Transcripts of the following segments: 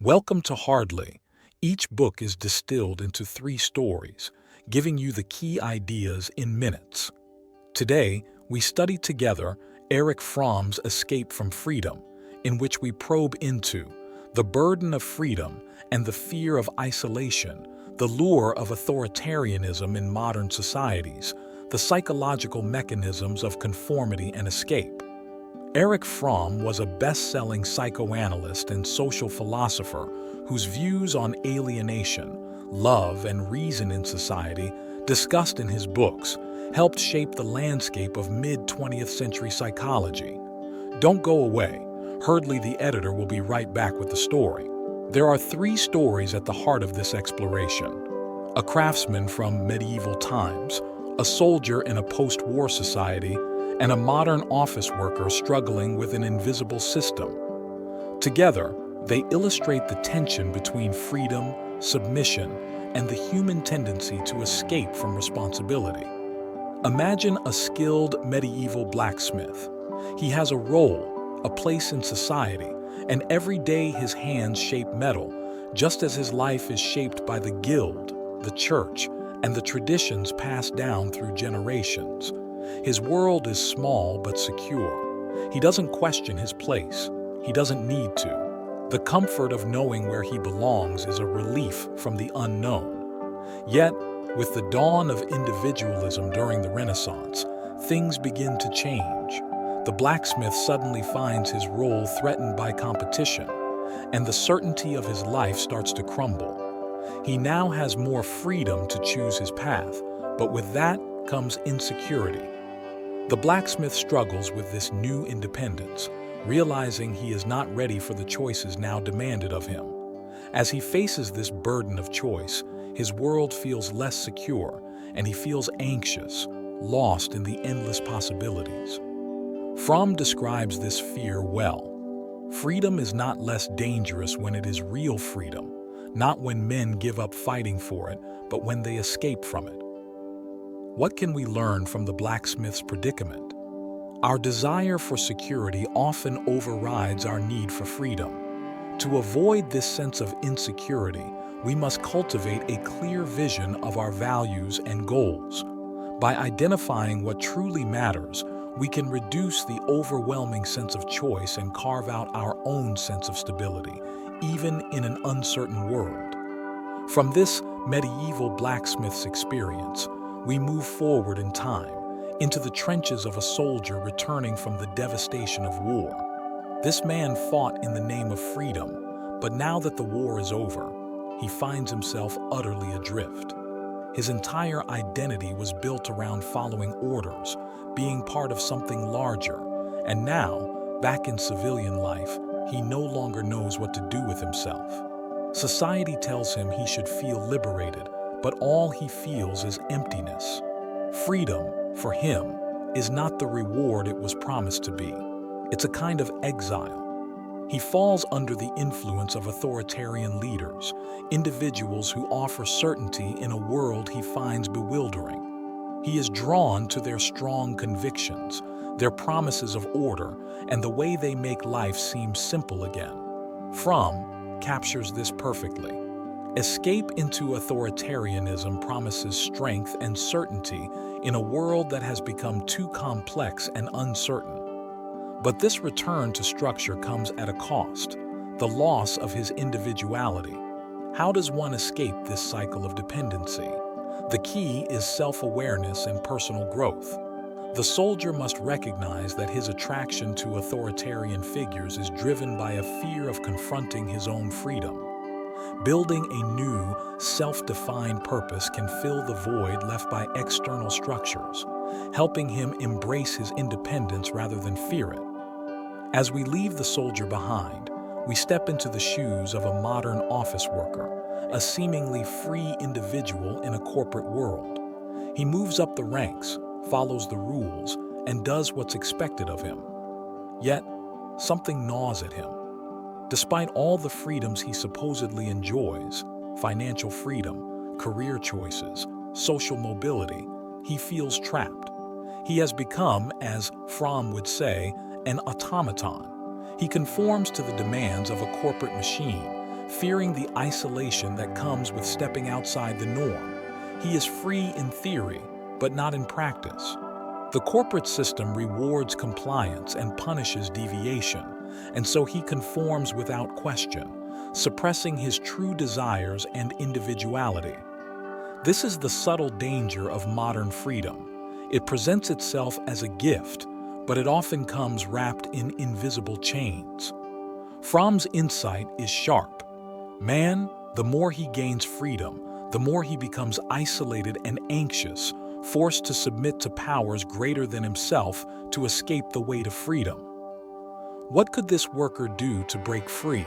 Welcome to Hardly. Each book is distilled into 3 stories, giving you the key ideas in minutes. Today, we study together Erich Fromm's Escape from Freedom, in which we probe into the burden of freedom and the fear of isolation, the lure of authoritarianism in modern societies, the psychological mechanisms of conformity and escape. Erich Fromm was a best-selling psychoanalyst and social philosopher whose views on alienation, love, and reason in society, discussed in his books, helped shape the landscape of mid-20th century psychology. Don't go away. Hurdley, the editor, will be right back with the story. There are 3 stories at the heart of this exploration: a craftsman from medieval times, a soldier in a post-war society, and a modern office worker struggling with an invisible system. Together, they illustrate the tension between freedom, submission, and the human tendency to escape from responsibility. Imagine a skilled medieval blacksmith. He has a role, a place in society, and every day his hands shape metal, just as his life is shaped by the guild, the church, and the traditions passed down through generations. His world is small but secure. He doesn't question his place. He doesn't need to. The comfort of knowing where he belongs is a relief from the unknown. Yet, with the dawn of individualism during the Renaissance, things begin to change. The blacksmith suddenly finds his role threatened by competition, and the certainty of his life starts to crumble. He now has more freedom to choose his path, but with that comes insecurity. The blacksmith struggles with this new independence, realizing he is not ready for the choices now demanded of him. As he faces this burden of choice, his world feels less secure, and he feels anxious, lost in the endless possibilities. Fromm describes this fear well. Freedom is not less dangerous when it is real freedom, not when men give up fighting for it, but when they escape from it. What can we learn from the blacksmith's predicament? Our desire for security often overrides our need for freedom. To avoid this sense of insecurity, we must cultivate a clear vision of our values and goals. By identifying what truly matters, we can reduce the overwhelming sense of choice and carve out our own sense of stability, even in an uncertain world. From this medieval blacksmith's experience, we move forward in time, into the trenches of a soldier returning from the devastation of war. This man fought in the name of freedom, but now that the war is over, he finds himself utterly adrift. His entire identity was built around following orders, being part of something larger, and now, back in civilian life, he no longer knows what to do with himself. Society tells him he should feel liberated, but all he feels is emptiness. Freedom, for him, is not the reward it was promised to be. It's a kind of exile. He falls under the influence of authoritarian leaders, individuals who offer certainty in a world he finds bewildering. He is drawn to their strong convictions, their promises of order, and the way they make life seem simple again. Fromm captures this perfectly. Escape into authoritarianism promises strength and certainty in a world that has become too complex and uncertain. But this return to structure comes at a cost, the loss of his individuality. How does one escape this cycle of dependency? The key is self-awareness and personal growth. The soldier must recognize that his attraction to authoritarian figures is driven by a fear of confronting his own freedom. Building a new, self-defined purpose can fill the void left by external structures, helping him embrace his independence rather than fear it. As we leave the soldier behind, we step into the shoes of a modern office worker, a seemingly free individual in a corporate world. He moves up the ranks, follows the rules, and does what's expected of him. Yet, something gnaws at him. Despite all the freedoms he supposedly enjoys, financial freedom, career choices, social mobility, he feels trapped. He has become, as Fromm would say, an automaton. He conforms to the demands of a corporate machine, fearing the isolation that comes with stepping outside the norm. He is free in theory, but not in practice. The corporate system rewards compliance and punishes deviation, and so he conforms without question, suppressing his true desires and individuality. This is the subtle danger of modern freedom. It presents itself as a gift, but it often comes wrapped in invisible chains. Fromm's insight is sharp. Man, the more he gains freedom, the more he becomes isolated and anxious, forced to submit to powers greater than himself to escape the weight of freedom. What could this worker do to break free?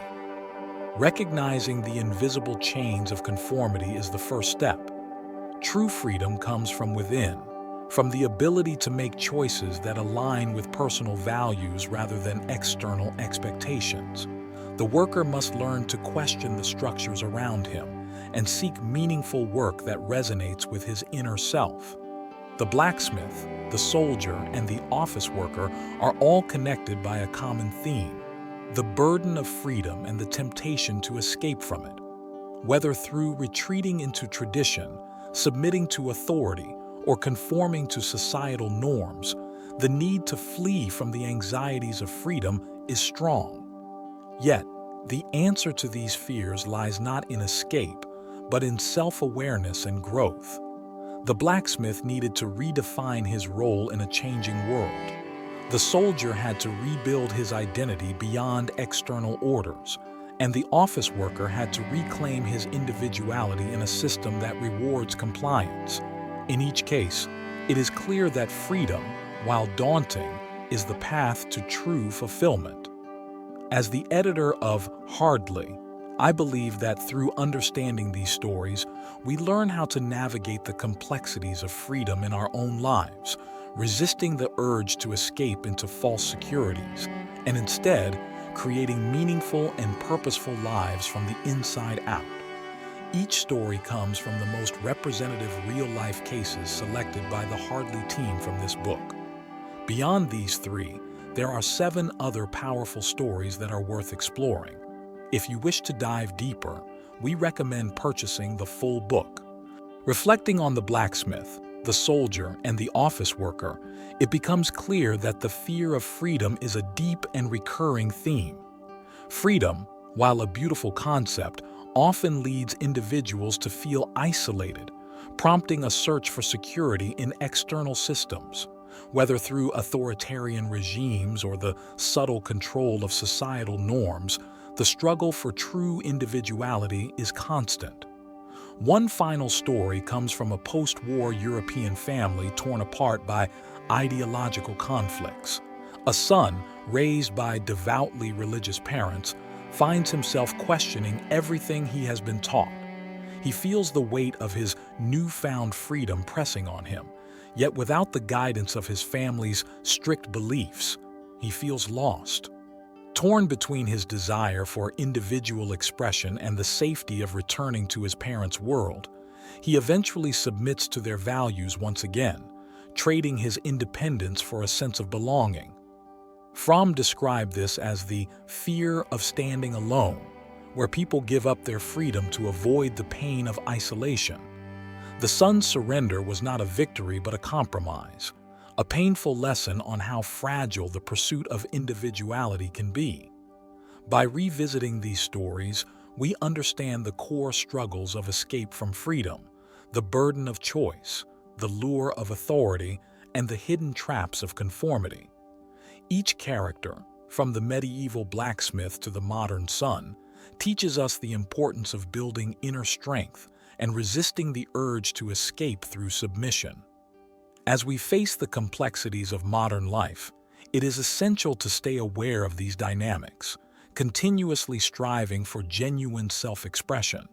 Recognizing the invisible chains of conformity is the first step. True freedom comes from within, from the ability to make choices that align with personal values rather than external expectations. The worker must learn to question the structures around him and seek meaningful work that resonates with his inner self. The blacksmith, the soldier, and the office worker are all connected by a common theme: the burden of freedom and the temptation to escape from it. Whether through retreating into tradition, submitting to authority, or conforming to societal norms, the need to flee from the anxieties of freedom is strong. Yet, the answer to these fears lies not in escape, but in self-awareness and growth. The blacksmith needed to redefine his role in a changing world. The soldier had to rebuild his identity beyond external orders, and the office worker had to reclaim his individuality in a system that rewards compliance. In each case, it is clear that freedom, while daunting, is the path to true fulfillment. As the editor of Hardly, I believe that through understanding these stories, we learn how to navigate the complexities of freedom in our own lives, resisting the urge to escape into false securities, and instead creating meaningful and purposeful lives from the inside out. Each story comes from the most representative real-life cases selected by the Hardly team from this book. Beyond these three, there are 7 other powerful stories that are worth exploring. If you wish to dive deeper, we recommend purchasing the full book. Reflecting on the blacksmith, the soldier, and the office worker, it becomes clear that the fear of freedom is a deep and recurring theme. Freedom, while a beautiful concept, often leads individuals to feel isolated, prompting a search for security in external systems. Whether through authoritarian regimes or the subtle control of societal norms, the struggle for true individuality is constant. One final story comes from a post-war European family torn apart by ideological conflicts. A son, raised by devoutly religious parents, finds himself questioning everything he has been taught. He feels the weight of his newfound freedom pressing on him, yet without the guidance of his family's strict beliefs, he feels lost. Torn between his desire for individual expression and the safety of returning to his parents' world, he eventually submits to their values once again, trading his independence for a sense of belonging. Fromm described this as the fear of standing alone, where people give up their freedom to avoid the pain of isolation. The son's surrender was not a victory but a compromise, a painful lesson on how fragile the pursuit of individuality can be. By revisiting these stories, we understand the core struggles of escape from freedom, the burden of choice, the lure of authority, and the hidden traps of conformity. Each character, from the medieval blacksmith to the modern son, teaches us the importance of building inner strength and resisting the urge to escape through submission. As we face the complexities of modern life, it is essential to stay aware of these dynamics, continuously striving for genuine self-expression.